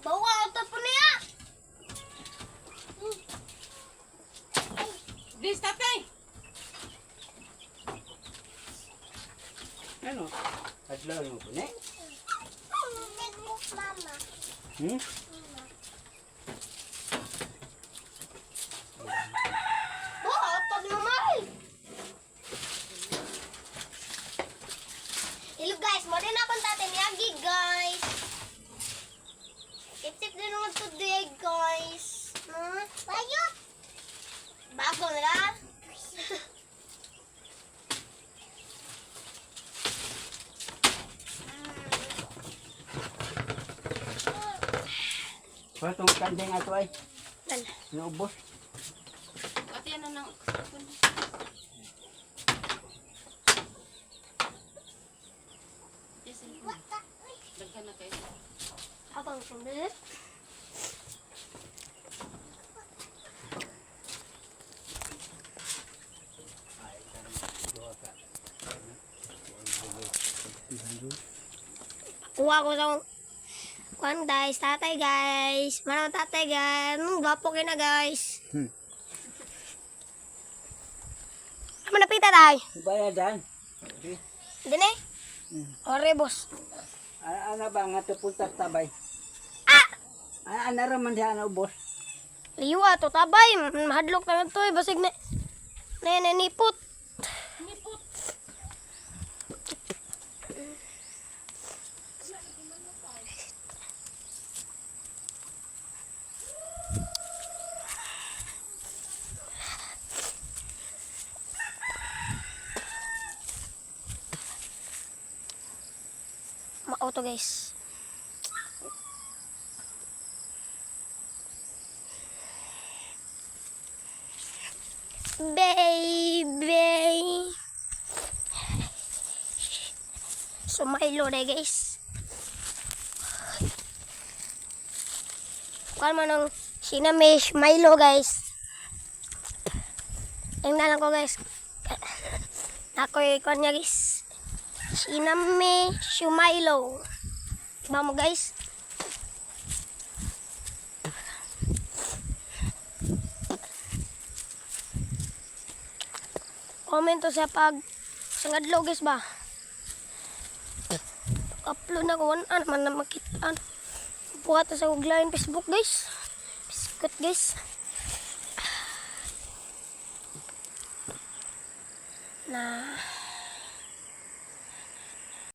Bawa ata po niya. Dis, tatay! Ano? Adlaw mo po ne? Mama. Hmm? Bawa ata ni mamay. Hello guys, mo din akong tate ni Agi guys. Tip-tip din naman today guys. Bayo. Bago na. Patong kandeng ato ay. Dala. Naubos. Ate, ano nang... Yes, daghan na kayo. Abang sundit. Kuha ko sa kuhan guys, tatay guys. Manang tatay guys. Gwapo kayo na guys. Ano napita tayo? Bayadan. Dini? Ore boss. Ano ba nga to punta tabay? Ah! Ano raman siya na ubos? Liwa to tabay. Mahadlok na to eh. Basig na. Nipot. Auto guys. Baby. So Milo na guys. Kuha man ng sinamish Milo guys. Tingnan lang ko guys. Ako'y kuha niya guys. Sinami Shumailo. Diba mo guys? Comment to sa pag sangadlo guys ba? Upload na ko ano man na makita. Buhat sa uglayan Facebook guys. Biskot guys. Na